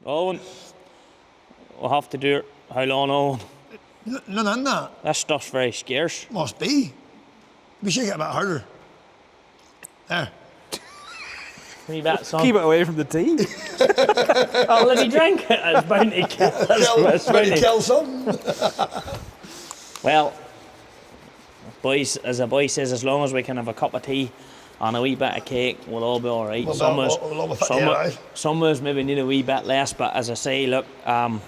Alwyn, we'll have to do it. How long, Alwyn? None in that. That stuff's very scarce. Must be. We should get a bit harder. There. Wee bit, son. Keep it away from the tea. Oh, let me drink it. It's bound to kill. It's bound to Kill something. Well, boys, as a boy says, as long as we can have a cup of tea and a wee bit of cake, we'll all be all right. We'll Some of us maybe need a wee bit less, but as I say, look, I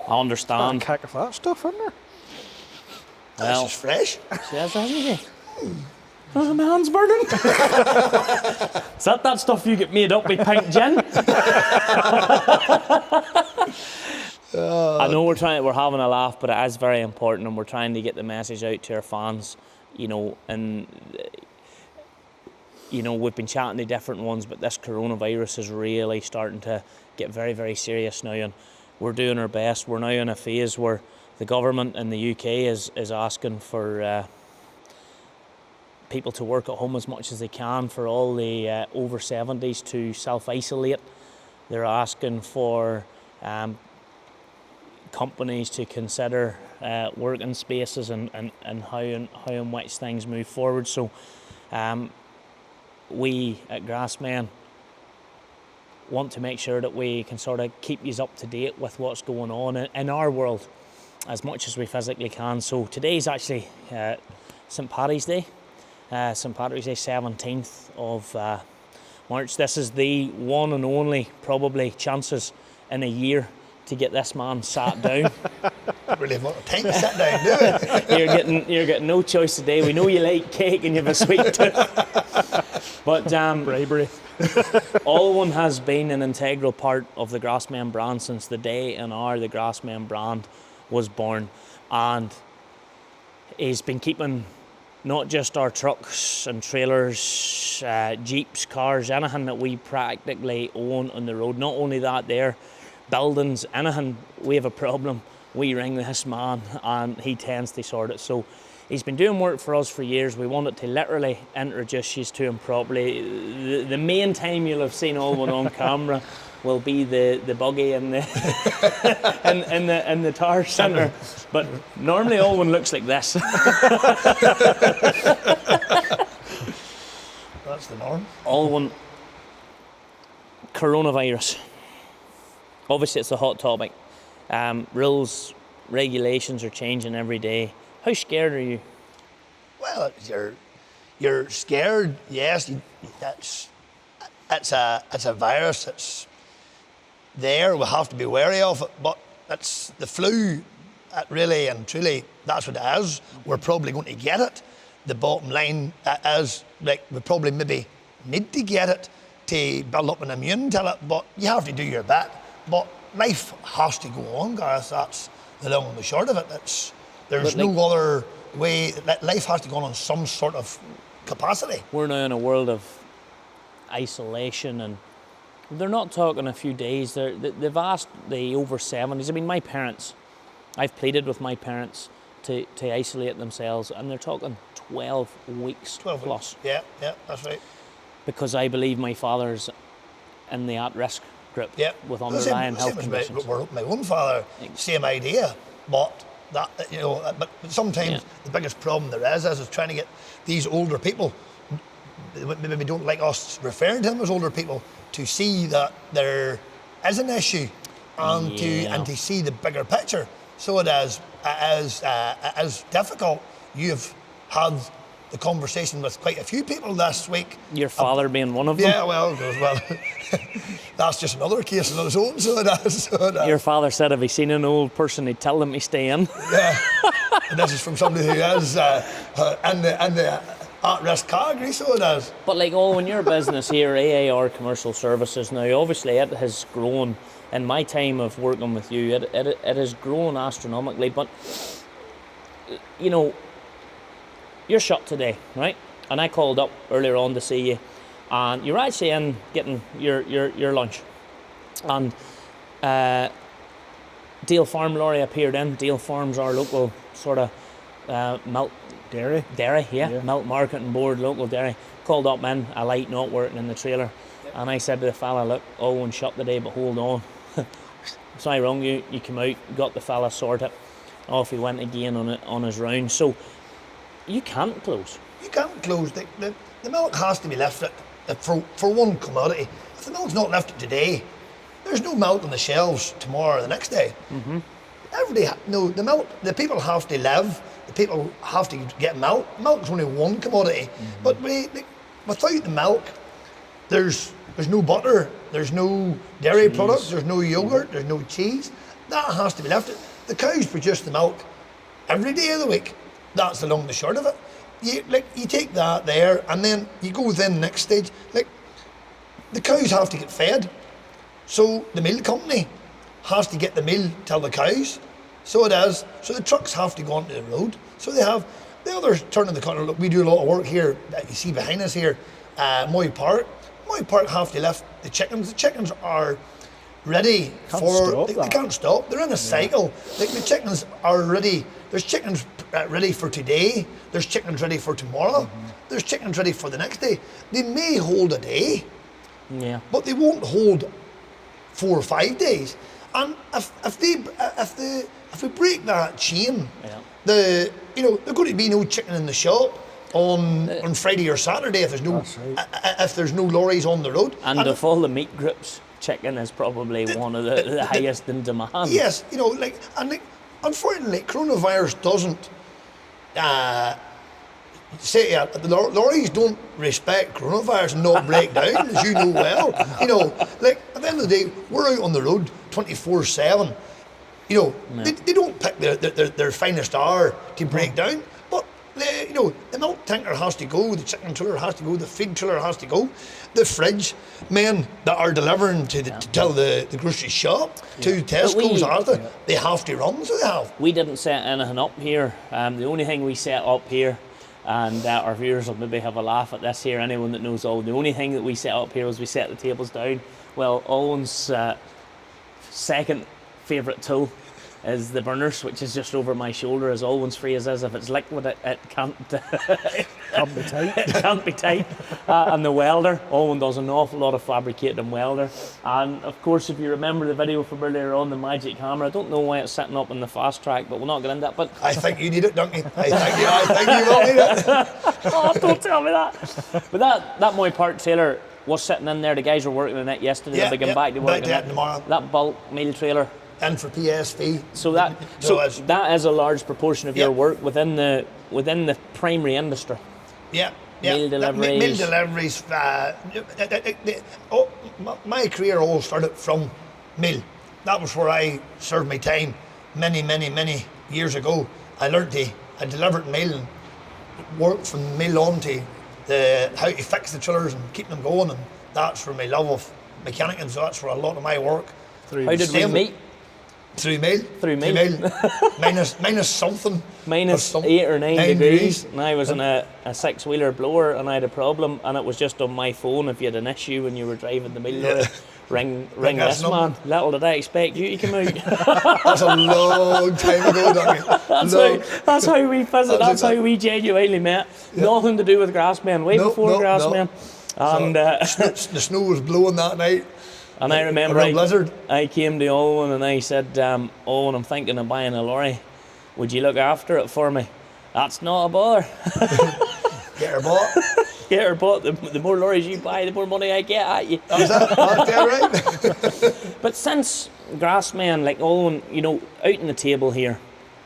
understand. A cack of that stuff in there. Well, This is fresh. says, hasn't he? Oh, my hand's burning. Is that stuff you get made up with pink gin? I know we're having a laugh, but it is very important, and we're trying to get the message out to our fans, and we've been chatting to different ones, but this coronavirus is really starting to get very, very serious now, and we're doing our best. We're now in a phase where the government in the UK is asking for people to work at home as much as they can, for all the over 70s to self-isolate. They're asking for companies to consider working spaces and how in which things move forward. So we at GRASSMEN want to make sure that we can sort of keep you up to date with what's going on in our world as much as we physically can. So today's actually St. Paddy's Day. St. Patrick's Day, 17th of March. This is the one and only probably chances in a year to get this man sat down. Really have a lot of time to sit down, do it? You're getting no choice today. We know you like cake and you have a sweet tooth. But Bravery. Alwyn has been an integral part of the GRASSMEN brand since the day and hour the GRASSMEN brand was born, and he's been keeping not just our trucks and trailers, jeeps, cars, anything that we practically own on the road. Not only that, there, buildings, anything we have a problem, we ring this man and he tends to sort it. So he's been doing work for us for years. We wanted to literally introduce you to him properly. The main time you'll have seen Alwyn on camera will be the buggy and the in the tower centre. But normally Alwyn looks like this. That's the norm. Alwyn, coronavirus. Obviously it's a hot topic. Rules, regulations are changing every day. How scared are you? Well, you're scared. Yes, it's a virus. It's there. We have to be wary of it. But it's the flu. Really and truly, that's what it is. We're probably going to get it. The bottom line is, like, we probably maybe need to get it to build up an immune to it. But you have to do your bit. But life has to go on, Gareth. That's the long and the short of it. There's no other way. Life has to go on some sort of capacity. We're now in a world of isolation, and they're not talking a few days. They've asked the over 70s. I mean, my parents, I've pleaded with my parents to isolate themselves, and they're talking 12 weeks 12 plus. Weeks. Yeah, that's right. Because I believe my father's in the at-risk group with underlying health conditions. My own father, same idea, but that, but sometimes the biggest problem there is trying to get these older people, maybe don't like us referring to them as older people, to see that there is an issue and to see the bigger picture. So it is difficult. You've had the conversation with quite a few people this week. Your father being one of them? Yeah, well, that's just another case on its own, so it is. Your father said if he seen an old person, he'd tell them to stay in. Yeah, and this is from somebody who is in the at-risk category, so it is. But like in your business here, AAR Commercial Services, now obviously it has grown. In my time of working with you, it has grown astronomically, but you're shut today, right? And I called up earlier on to see you, and you're actually in getting your lunch. And Deal Farm lorry appeared in. Deal Farm's our local sort of milk Dairy, milk market and board, local dairy. Called up in, a light not working in the trailer. And I said to the fella, look, Alwyn shut today, but hold on. So I rung you, you came out, got the fella sorted. Off he went again on his round. So you can't close. You can't close. The milk has to be lifted for one commodity. If the milk's not lifted today, there's no milk on the shelves tomorrow or the next day. Mm-hmm. Every day, the milk. The people have to live. The people have to get milk. Milk's only one commodity, but without the milk, there's no butter, there's no dairy products, there's no yogurt, there's no cheese. That has to be lifted. The cows produce the milk every day of the week. That's the long and the short of it. You take that there, and then you go then the next stage. Like, the cows have to get fed, so the milk company has to get the milk to the cows. So it is. So the trucks have to go onto the road. So they have the other turn of the corner. Look, we do a lot of work here that you see behind us here, Moy Park. Moy Park have to lift the chickens. The chickens are ready they can't stop. They're in a cycle. Like, the chickens are ready. There's chickens ready for today. There's chickens ready for tomorrow. There's chickens ready for the next day. They may hold a day, but they won't hold 4 or 5 days. And if we break that chain, there's going to be no chicken in the shop on Friday or Saturday if there's no lorries on the road. And of all the meat groups, chicken is probably one of the highest in demand. Yes, unfortunately, coronavirus doesn't say the lorries don't respect coronavirus and not break down, as you know well. At the end of the day, we're out on the road 24/7. They don't pick their finest hour to break down, but the milk tanker has to go, the chicken trailer has to go, the feed trailer has to go, the fridge men that are delivering to the grocery shop, to Tesco's, they have to run, so they have. We didn't set anything up here. The only thing we set up here, and our viewers will maybe have a laugh at this here, anyone that knows the only thing that we set up here was we set the tables down. Well, Alwyn's second favourite tool is the burners, which is just over my shoulder. As Alwyn's phrase is, if it's liquid, it can't Can't be tight. it can't be tight. And the welder, Alwyn does an awful lot of fabricating welder. And of course, if you remember the video from earlier on, the magic hammer, I don't know why it's sitting up in the fast track, but we'll not get into that. But I think you need it, don't you? I think you will need it. Oh, don't tell me that. But that Moy Park trailer was sitting in there. The guys were working on it yesterday. They'll be getting back to work on it tomorrow. That bulk meal trailer. And for PSV. So that is a large proportion of your work within the primary industry. Yeah. Meal deliveries. Meal deliveries. My career all started from mill. That was where I served my time many years ago. I delivered mill and worked from the mill on to how to fix the chillers and keep them going, and that's where my love of mechanicking, so that's where a lot of my work. How did we meet? Through mill. minus something. Minus 8 or 9 degrees. And I was in a 6-wheeler blower and I had a problem, and it was just on my phone. If you had an issue when you were driving the mill lorry, ring this man. Little did I expect you to come out. That's a long time ago, Ducky. That's how we visit. That's how we genuinely met. Yeah. Nothing to do with GRASSMEN. Way before GRASSMEN. And the snow was blowing that night. And I remember I came to Alwyn and I said, Alwyn, I'm thinking of buying a lorry. Would you look after it for me? That's not a bother. Get her bought. Get her bought. The more lorries you buy, the more money I get at you. That's right. But since GRASSMEN, like Alwyn, out in the table here,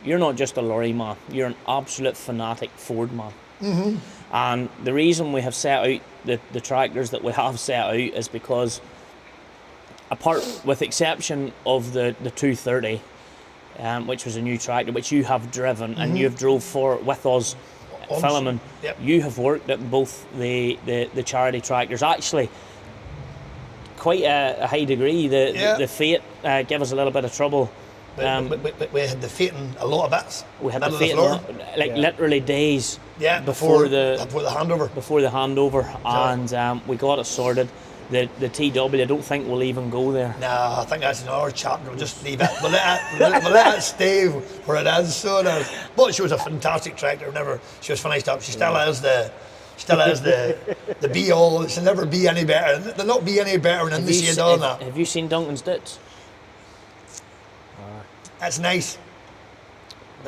you're not just a lorry man. You're an absolute fanatic Ford man. Mm-hmm. And the reason we have set out the tractors that we have set out is because, with exception of the 230, which was a new tractor which you have driven and you have drove with us filming, you have worked at both the charity tractors. Actually, quite a high degree. The Fate gave us a little bit of trouble. We had the Fate in a lot of bits. We had the Fate literally days before the handover. Before the handover, and we got it sorted. The TW, I don't think we'll even go there. No, I think that's another chapter. We'll just leave it. We'll let it stay where it is. So it is. But she was a fantastic tractor. Whenever she was finished up, she still is still is the be all. It shall never be any better. They'll not be any better than the shade on that. Have you seen Duncan's Dits? That's nice.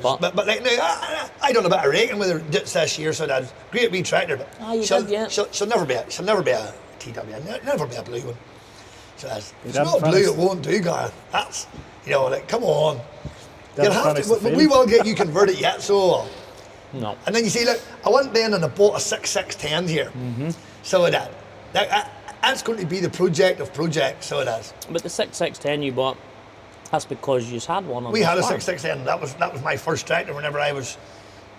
But Like now, I done a bit of raking with her Dits this year, so that's great wee tractor. But you did, yeah. she'll never be a TW. Never be a blue one. So that's, if it's haven't not blue, finished. it won't do, Gareth. That's like come on. Didn't You'll have finish to, the but we field. will get you converted yet. So. no. And then you see, look, I went then and I bought a 6610 here. Mm-hmm. So that's going to be the project of projects. So it is. But the 6610 you bought, that's because you just had one on We the had a farm. 6610. That was my first tractor. Whenever I was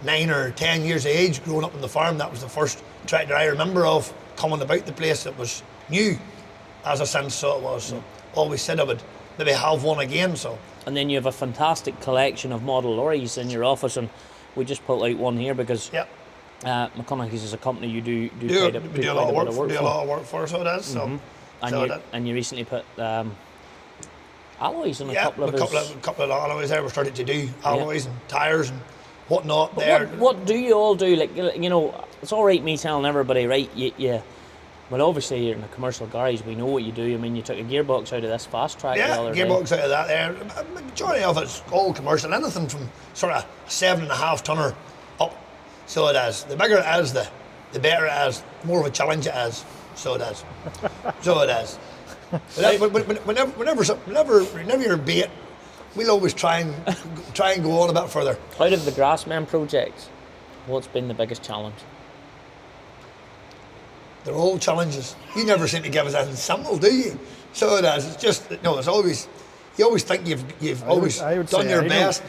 9 or 10 years of age, growing up on the farm, that was the first tractor I remember of coming about the place that was new, as a sense. So it was. So always said I would maybe have one again. So. And then you have a fantastic collection of model lorries in your office, and we just pulled out one here because Yep. McConaughey's is a company you do We quite a do a lot of bit work. for. Do a lot of work for. So it is. So. And So you that- and you recently put alloys in a Yeah, couple of a his. couple of alloys there. We started to do alloys and tires and whatnot there. What do you all do? Like, you know, it's all right me telling everybody, right? Well, obviously you're in a commercial garage. We know what you do. I mean, you took a gearbox out of this fast track the Yeah, other gearbox day. out of that there. The majority of it's all commercial. Anything from sort of 7.5 tonner up. So it is. The bigger it is, the better it is. The more of a challenge it is. So it is. So it is. Whenever you're bait, we'll always try and go on a bit further. Out of the GRASSMEN projects, what's been the biggest challenge? They're all challenges. You never seem to give us anything simple, do you? So it is. It's just it's always. You always think you've always I would done say your I know. best.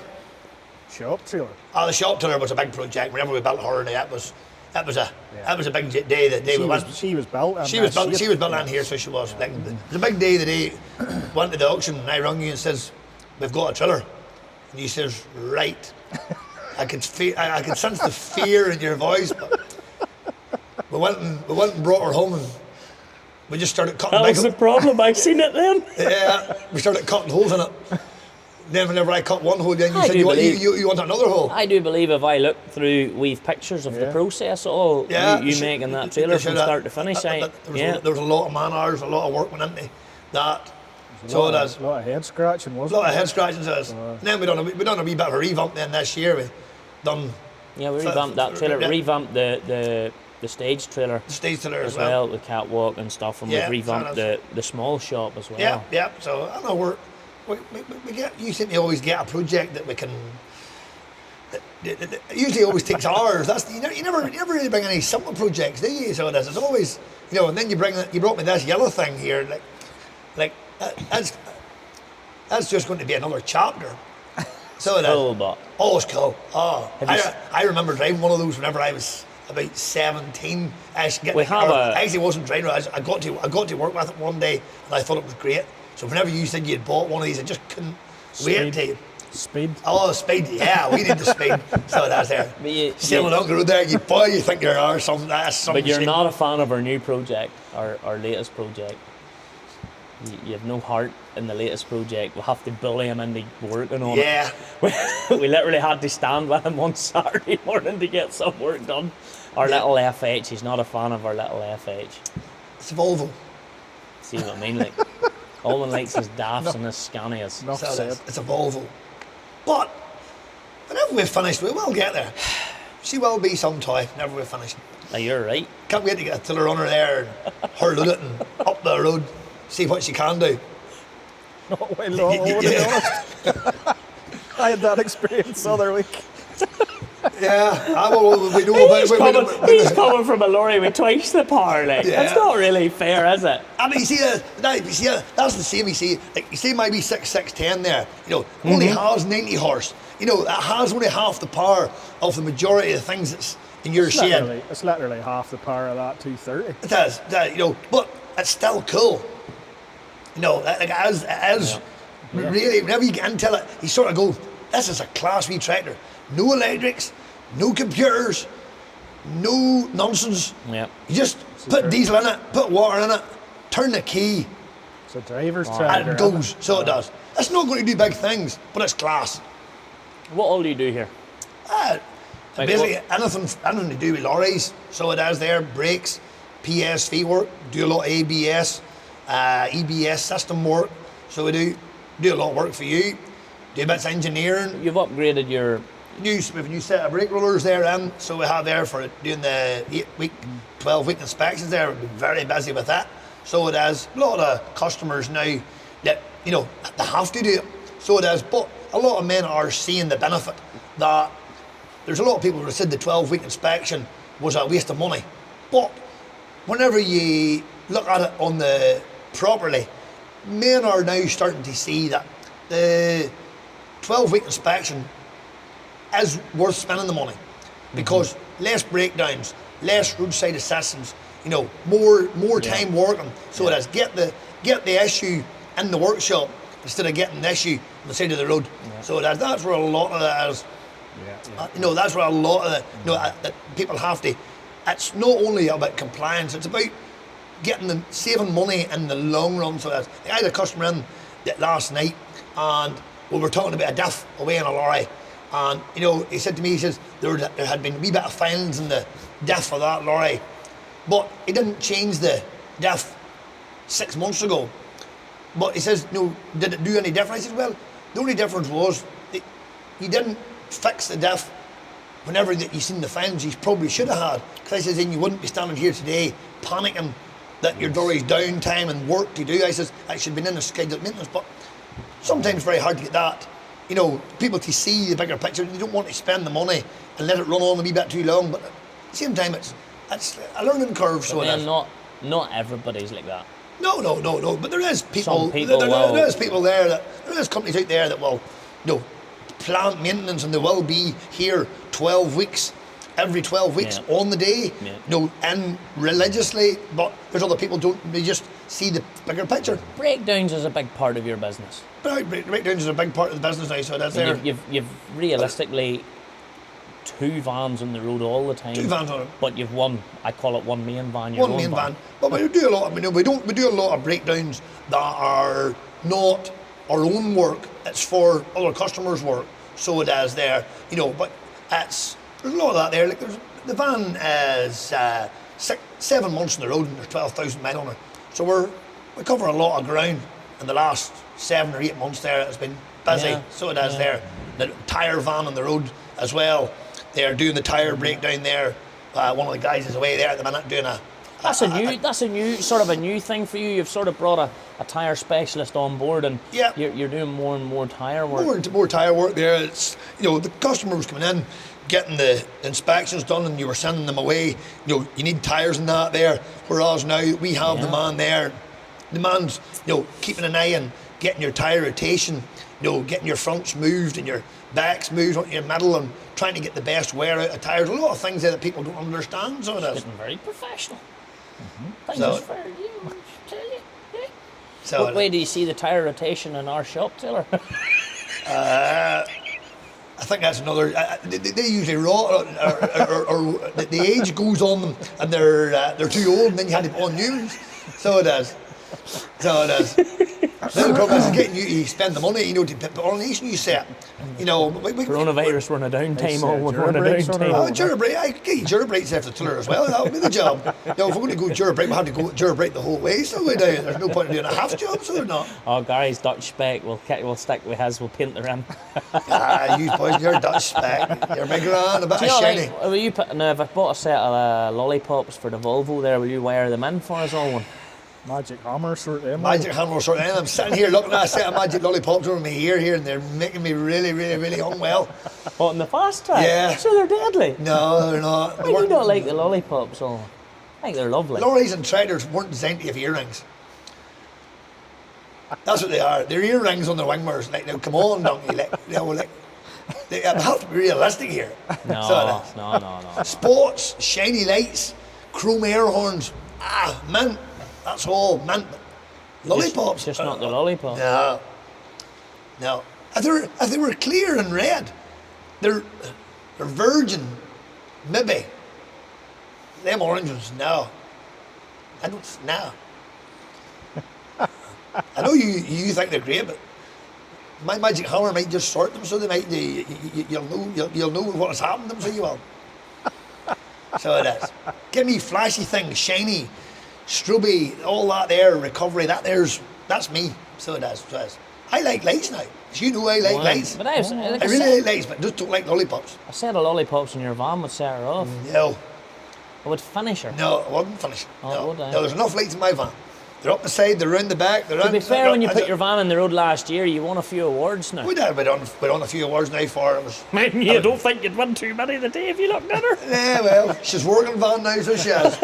Shop trailer. The shop tour was a big project. Whenever we built her, that was a big day. The day we went. She was built. She was built in here, so she was. Like, it was a big day the day went to the auction, and I rung you and says, "We've got a trailer," and you says, "Right." I could sense the fear in your voice, but we went and brought her home, and we just started cutting. That was the problem. I seen it then. Yeah, we started cutting holes in it. Then whenever I cut one hole, then you I said do you want, believe- you want another hole. I do believe if I look through we've pictures of the Yeah. process, all Yeah, you she- making that they trailer should from have- start to finish. there Yeah. was a lot of man hours, a lot of work went into that. A So lot it of- is. A lot of head scratching, A wasn't lot of it? head scratching to us. And then we done a wee bit of a revamp then this year. We done Yeah, we revamped that trailer. Yeah. Revamped the stage trailer the stage to there as well, the catwalk and stuff, and Yeah, we've revamped fair the small shop as well. Yeah, yeah. So I know we get. You seem to always get a project that we can. That usually always takes hours. That's you never really bring any simple projects, do you? So it is. It's always and then you brought me this yellow thing here, like that's just going to be another chapter. So it is. Cool, but Oh, it's cool. Oh, Have you I remember driving one of those whenever I was about 17. I actually wasn't driving it. I got to work with it one day, and I thought it was great. So whenever you said you had bought one of these, I just couldn't wait to. Speed. Oh, speed! Yeah, we need the speed. So that's there. But you- Sailing on the road there, you think there are some. That's some. but you're shit. not a fan of our new project, our latest project. You have no heart in the latest project. We have to bully him into working on Yeah. it. We literally had to stand with him on Saturday morning to get some work done. Our little FH, he's not a fan of our little FH. It's a Volvo. See what I mean? Like, Alwyn likes his DAFs and his Scanias. Enough So said. it's a Volvo. But whenever we're finished, we will get there. She will be some toy. Whenever we're finished. Now, you're right. Can't wait to get a tiller on her there and her load it and up the road, see what she can do. Not well, to be honest. I had that experience the other week. Yeah, we know about He's coming from a lorry with twice the power. Like, Yeah. that's not really fair, is it? I mean, you see, that's the same. You see my wee 6610 there. Only has 90 horse. It has only half the power of the majority of the things that's in your shed. It's literally half the power of that 230. It is, but it's still cool. It is really. Whenever you get into it, you sort of go, "This is a class wee tractor. No electrics, no computers, no nonsense. Yeah. You just put diesel in it, put water in it, turn the key, It's a driver's and tractor. it goes." So it does. It's not going to do big things, but it's class. What all do you do here? Basically, anything to do with lorries. So it has there, brakes, PSV work, do a lot of ABS, EBS system work. So we do a lot of work for you, do bits of engineering. You've upgraded your... We have a new set of brake rollers there, so we have there for doing the 8-week, 12-week inspections there. We've been very busy with that. So it has a lot of customers now that, you know, they have to do it. So it is, but a lot of men are seeing the benefit that there's a lot of people who said the 12-week inspection was a waste of money. But whenever you look at it on the properly, men are now starting to see that the 12-week inspection is worth spending the money because less breakdowns, less roadside assistance, you know, more time working. So it is get the issue in the workshop instead of getting the issue on the side of the road. Yeah. So that's where a lot of that is. You know, that's where a lot of the, you know, that people have to. It's not only about compliance; it's about getting them saving money in the long run. So that I had a customer in last night, and we were talking about a diff away in a lorry. And, you know, he said to me, he says, there had been a wee bit of fines in the diff of that lorry, but he didn't change the diff 6 months ago. But he says, no, did it do any difference? I said, well, the only difference was he didn't fix the diff whenever you seen the fines he probably should have had. Because I says, then you wouldn't be standing here today panicking that your lorry's downtime and work to do. I says, it should have been in the scheduled maintenance, but sometimes it's very hard to get that. You know, people to see the bigger picture. They don't want to spend the money and let it run on a wee bit too long. But at the same time, it's a learning curve. So then not everybody's like that. No. But there is people. Some people there is people there there is companies out there that will, you know, plant maintenance and they will be here 12 weeks, every 12 weeks on the day. Yeah. You know, and religiously. But there's other people they just see the bigger picture. Breakdowns is a big part of your business. Breakdowns is a big part of the business now, so that's there. You've realistically 2 vans on the road all the time. 2 vans on it. But you've I call it one main van. One main van. But we do a lot. We do a lot of breakdowns that are not our own work. It's for other customers' work. So it is there, you know. But there's a lot of that there. Like the van is 7 months on the road and there's 12,000 miles on it. So we cover a lot of ground in the last 7 or 8 months there. It's been busy, so it is there. The tyre van on the road as well. They're doing the tyre breakdown there. One of the guys is away there at the minute doing That's a new thing for you. You've sort of brought a tyre specialist on board, and you're doing more and more tyre work. More tyre work there. It's, you know, the customer was coming in, getting the inspections done, and you were sending them away. You know, you need tyres and that there. Whereas now we have the man there. The man's, you know, keeping an eye on getting your tyre rotation, you know, getting your fronts moved and your backs moved on your middle and trying to get the best wear out of tyres. A lot of things there that people don't understand, so it is. Getting very professional. So, Things for you, I tell you. Yeah. So What way do you see the tyre rotation in our shop, Taylor? I think that's another. They usually rot, or the age goes on them, and they're too old, and then you have to put on new ones. So it is. Then the problem is getting you to spend the money, you know, to put on each new set. You know, coronavirus, we're on a downtime. Durabrake. I get you Durabrake's after Tiller as well. That would be the job. You know, if we're going to go Durabrake, we have to go Durabrake the whole way. So we do. There's no point in doing a half job, so they're not. Oh, Gary's Dutch spec. We'll stick with his. We'll paint the rim. You boys, you're Dutch spec. You're big around, a bit of shiny. Will you put? Now, if I bought a set of lollipops for the Volvo, there, will you wire them in for us all one? Magic hammer sort of. Magic hammer sort of. I'm sitting here looking at a set of magic lollipops over my ear here, and they're making me really, really, really unwell. What, in the fast track? Yeah. So they're deadly? No, they're not. Why do you not like the lollipops? I think they're lovely. Lorries and tractors weren't designed to have earrings. That's what they are. They're earrings on their wing mirrors. Like, now, come on, donkey. They have to be realistic here. No. Spots, shiny lights, chrome air horns. Mint. That's all mint. Lollipops. Just not the lollipop. No. If they were clear and red, they're virgin, maybe. Them oranges, no. I don't. No. I know you think they're great, but my magic hammer might just sort them, so they might. You'll know what has happened to them, so you will. So it is. Give me flashy things, shiny, stroby, all that there, recovery, that's me. So it is. So it is. I like lights now. As you know, I like lights. But I really like lights, but just don't like lollipops. A set of lollipops in your van would set her off. No. It would finish her. No, it wouldn't finish. Oh, No. it would, No, there's enough lights in my van. They're up the side, they're round the back, they're To be fair, when you put your van on the road last year, you won a few awards now. We did, we done a few awards now for it. Was, You don't think you'd win too many the day if you looked at her? yeah, well, she's working van now, so she has.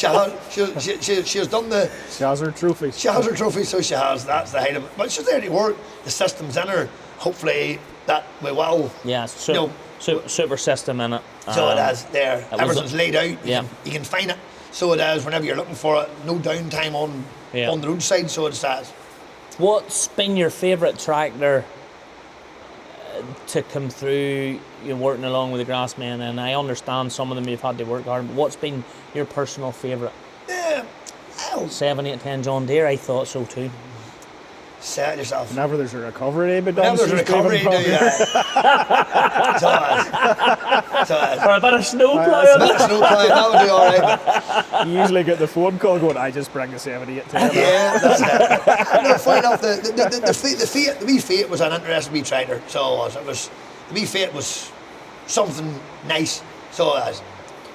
she has done the... She has her trophies. She has her trophy, so she has. That's the height of it. But she's there to work. The system's in her. Hopefully that we will. Yeah, super system in it. So it is there. Everything's laid out. Yeah. You can find it. So it is whenever you're looking for it. No downtime on the roadside, so it says. What's been your favourite tractor to come through, you're working along with the Grassmen? And I understand some of them you've had to work hard, but what's been your personal favourite? 7, 8, 10 John Deere, I thought so too. Set yourself. Whenever there's a recovery to be done. Whenever there's a recovery to do, yeah. So it is. Or a bit of snow A ploughing. bit of snow plowing, that would be alright. You usually get the phone call going, I just bring the 78 to you. Yeah, that's it. No, funny enough, the wee Fiat was an interesting wee tractor. So it was. The wee Fiat was something nice. So it is.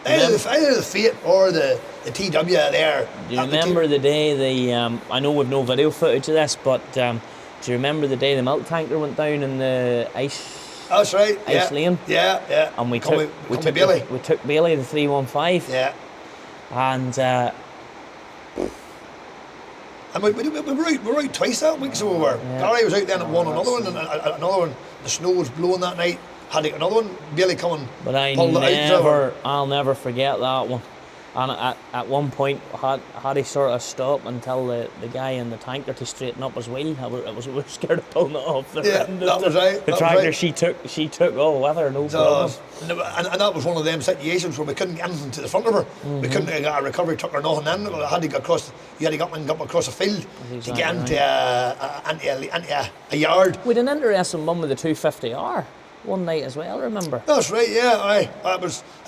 Either the Fiat or the TW there. Do you remember the day I know we've no video footage of this, but do you remember the day the milk tanker went down in the ice? That's right. Ice lane. Yeah, yeah. And we took Bailey. We took Bailey the 315. Yeah. And we were out twice that week, so we were. Yeah. Gary was out then at another one, and another one. The snow was blowing that night. Had to get another one. Bailey coming. But I'll never forget that one. And at one point, had he sort of stopped and tell the guy in the tanker to straighten up his wheel. We were scared of pulling it off the end. That was right. The tractor, she took all weather, no problem. And that was one of them situations where we couldn't get anything to the front of her. Mm-hmm. We couldn't get a recovery truck or nothing in. We had to go across. You had to go across a field to get into a yard. We had an interesting one with the 250R. One night as well, remember? That's right, yeah. Aye. That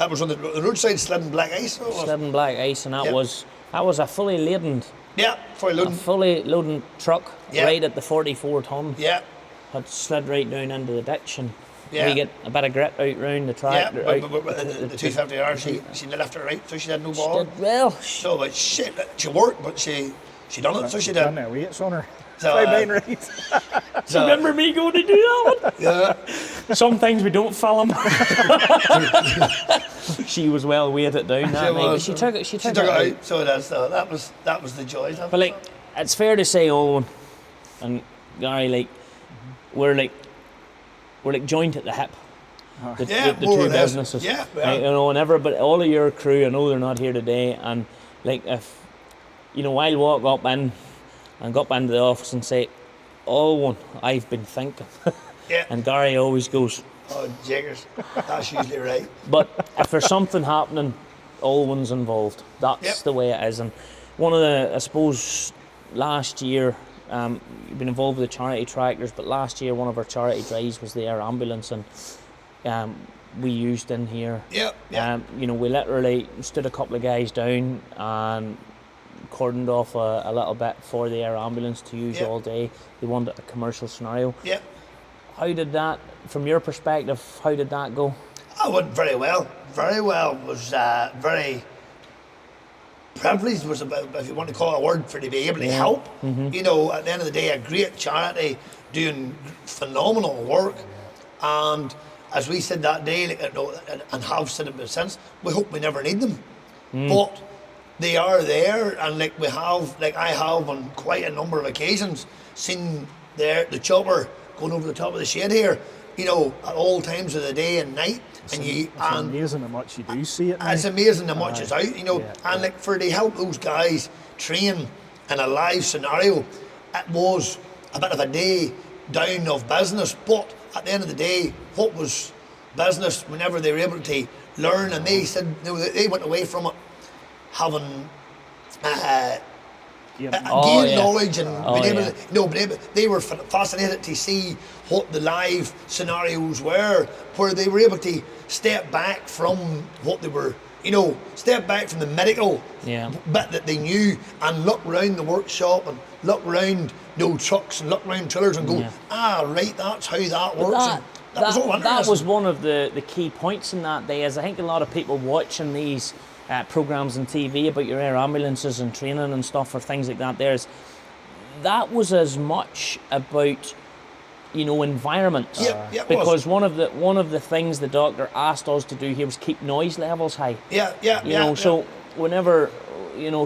was on the roadside sledding black ice. Sledding black ice, and that was a fully laden. Yeah, fully loaded. A fully loading truck, yeah. Right at the 44 ton. Yeah. Had slid right down into the ditch, and yeah. We get a bit of grit out round the track. Yeah, the 250R, she left it right, so she had no ball. She did well. So, but she worked, but she done it, so she did. Done it, weights on her. So, so remember me going to do that one? Yeah. Sometimes we don't film. She was well weighted down that night. She took it out. So it is. So that was the joy. But like, it's fair to say, Alwyn and Gary, like, we're like joint at the hip. The two businesses. Yeah. Right, you know, but all of your crew, I know they're not here today, and like if I'll walk up in and go up into the office and say, Alwyn, I've been thinking. Yeah. And Gary always goes, oh, jiggers. That's usually right. But if there's something happening, Alwyn's involved. That's the way it is. And one of the, I suppose, last year, you've been involved with the charity tractors, but last year one of our charity drives was the air ambulance, and we used in here. Yeah. We literally stood a couple of guys down and cordoned off a little bit for the air ambulance to use all day. They wanted a commercial scenario. Yeah. How did that, from your perspective, how did that go? I went very well. Very well. Was very privileged, was about, if you want to call it a word, for to be able to help. Mm-hmm. At the end of the day, a great charity doing phenomenal work. And as we said that day, and have said it since, we hope we never need them. But they are there, and I have on quite a number of occasions seen the chopper going over the top of the shed here, at all times of the day and night. It's amazing how much you do see it now. It's amazing how much is out, and for to help those guys train in a live scenario, it was a bit of a day down of business, but at the end of the day, what was business whenever they were able to learn, and they said they went away from it having gained knowledge and been able to, they were fascinated to see what the live scenarios were, where they were able to step back from what they were step back from the medical Yeah. bit that they knew and look around the workshop and look around trucks and look around trailers and go, right, that's how that works. And that was all That interesting. was one of the key points in that day, is I think a lot of people watching these programmes on TV about your air ambulances and training and stuff or things like that, that was as much about environments. Yeah, it because one of the things the doctor asked us to do here was keep noise levels high. So whenever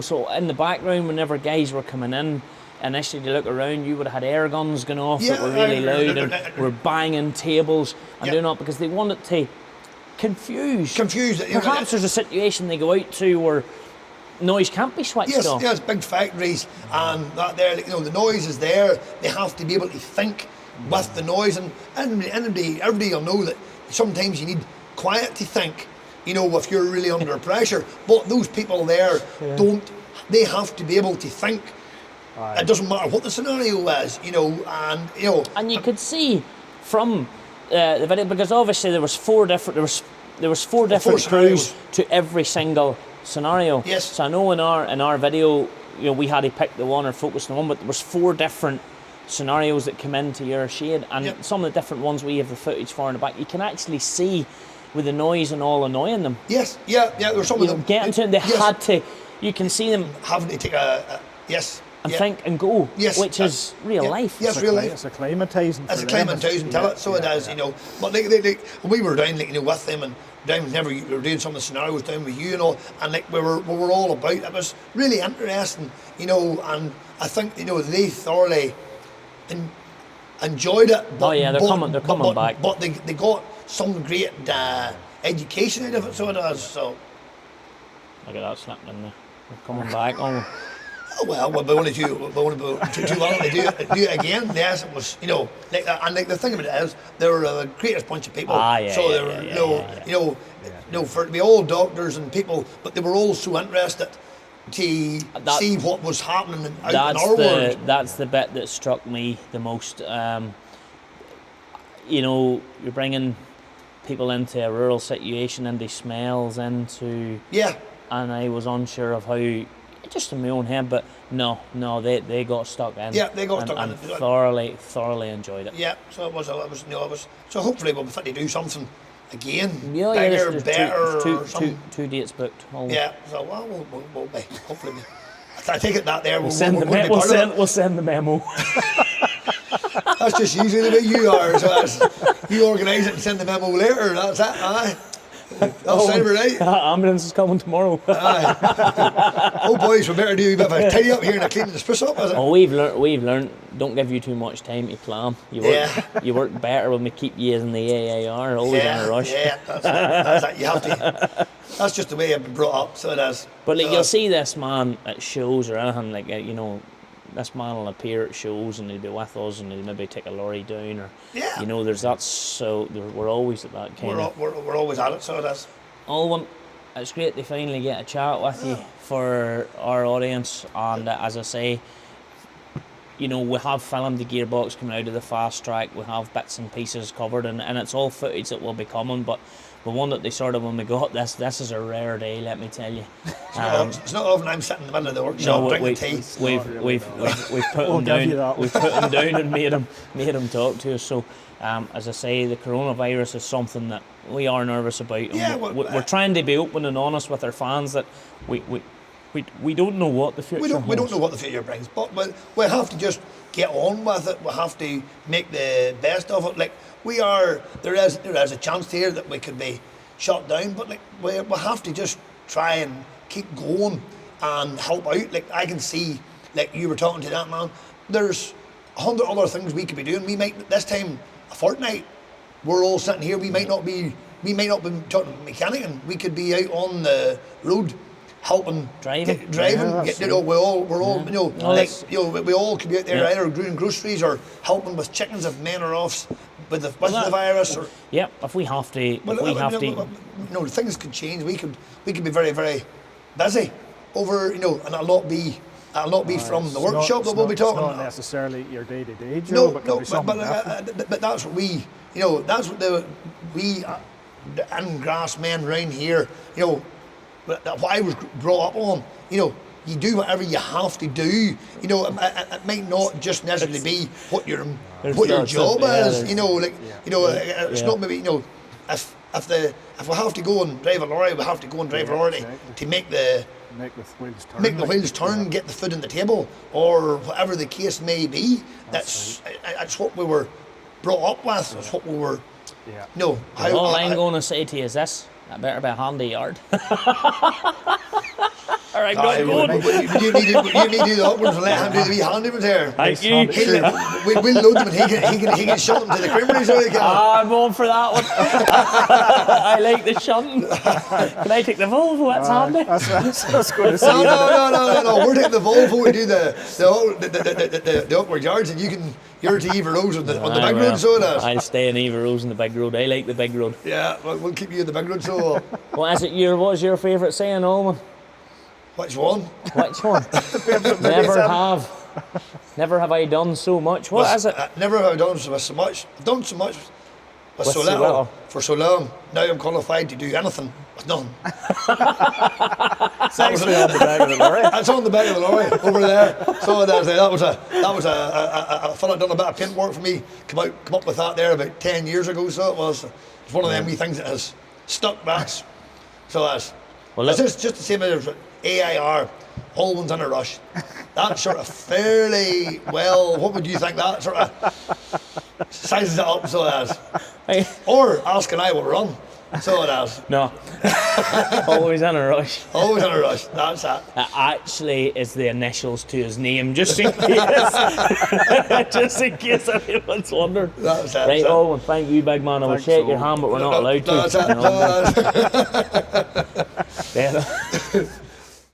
so in the background, whenever guys were coming in, initially to look around, you would have had air guns going off that were really loud and were banging tables and doing that because they wanted to confuse. Perhaps there's a situation they go out to where noise can't be switched off. Yes, big factories and that there, the noise is there. They have to be able to think with the noise, and everybody will know that sometimes you need quiet to think, if you're really under pressure. But those people there don't. They have to be able to think. It doesn't matter what the scenario is, And you could see from the video, because obviously there was four different crews to every single scenario. Yes. So I know in our video, we had to pick the one or focus on one, but there was 4 different scenarios that come into your shade, and some of the different ones we have the footage for in the back, you can actually see with the noise and all annoying them. Yes, there were some of them getting to it, they had to. You can see them having to take and think and go, which is real life. Yes, real life. It's acclimatising. It's acclimatising to it, so it is, But when we were down, with them and down whenever we were doing some of the scenarios down with you and all, and we were all about. It was really interesting, and I think they thoroughly enjoyed it. But, they're coming back. But they got some great education out of it, so it is. So look at that slipping in there. They're coming back. Oh well, we want to do it again. Yes, it was like that. And the thing about it is, they were the greatest bunch of people. For it to be all doctors and people, but they were all so interested to see what was happening out in our world. That's the bit that struck me the most. You're bringing people into a rural situation, into smells, into and I was unsure of how. Just in my own head, but no, they got stuck in. Yeah, they got stuck in. And thoroughly enjoyed it. Yeah, so it was. So hopefully we'll be fit to do something again. Bigger, there's better. Two dates booked. Yeah, so we'll be hopefully. I take it that there. We'll send the memo. That's just usually the way you are. So you organise it and send the memo later. That's it. Aye. That's right. Ambulance is coming tomorrow. Oh boys, we better do a bit of a tidy up here and a clean the spruce up, is it? Oh, we've learned. Don't give you too much time to plan. You work better when we keep you in the AAR, always in a rush. Yeah, that's it. You have to. That's just the way I've been brought up, so it is. But you'll see this man at shows or anything this man will appear at shows and he'll be with us and he'll maybe take a lorry down or there's that. So we're always at that kind of. We're always at it, so it is. Alwyn, it's great to finally get a chat with you for our audience, and as I say, we have filmed the gearbox coming out of the fast track. We have bits and pieces covered, and it's all footage that will be coming. But the one that they when we got this is a rare day, let me tell you. It's not often I'm sitting in the middle of the workshop drinking tea. We've put him down. We've put him down and made him talk to us. So, as I say, the coronavirus is something that we are nervous about. And we're trying to be open and honest with our fans that we don't know what the future holds. We don't know what the future brings, but we have to just get on with it. We have to make the best of it. There is a chance here that we could be shut down, but we have to just try and keep going and help out. I can see, you were talking to that man, there's 100 other things we could be doing. We might, this time a fortnight, we're all sitting here. We might not be talking mechanicking. We could be out on the road helping driving. We all could be out there either doing groceries or helping with chickens if men are off with the virus. Or if we have to, things could change. We could be very, very busy over, and a lot be from the workshop that we'll be talking about. Not necessarily your day-to-day job, but that's what we, that's what we and GRASSMEN round here, what I was brought up on. You know, you do whatever you have to do. You know, it might not just necessarily be what your job is. You know, like you know, it's not maybe, you know, if we have to go and drive a lorry, we have to go and drive a lorry to make the wheels turn, get the food on the table, or whatever the case may be. That's what we were brought up with. That's what we were. Yeah. No. All I'm going to say to you is this: I better be a handy yard. All right, go. You need to do the upwards and let him do the wee handyman there. Thank you. We'll load them and he can shut them to the creamery so he can. I'm going for that one. I like the shunting. Can I take the Volvo? That's handy. That's good to see. No. We're taking the Volvo. We do the upward yards, and you're to Eva Rose on the big road, so it is. I'll stay in Eva Rose on the big road. I like the big road. Yeah, we'll keep you in the big road, so. What was your favourite saying, Alwyn? Which one? Which one? Never have I done so much. What is it? Never have I done so much. I've done so much with so so little little. for so long. Now I'm qualified to do anything with nothing. It's actually on the back of the lorry. That's on the back of the lorry over there. So that was a fella done a bit of paint work for me. Come up with that there about 10 years ago. So it was. It's one of them wee things that has stuck back. So that's. Well, it's just the same as AIR. Alwyn's in a rush. That's sort of fairly well. What would you think that sort of sizes it up so it is? Or Ask and I will run. So it is. No. Always in a rush. Always in a rush. That's it. Actually, it's the initials to his name, just in case. Just in case anyone's wondering. That's it. Right, Alwyn, thank you, big man. I will shake your hand, but we're not allowed to. That's it. Yeah.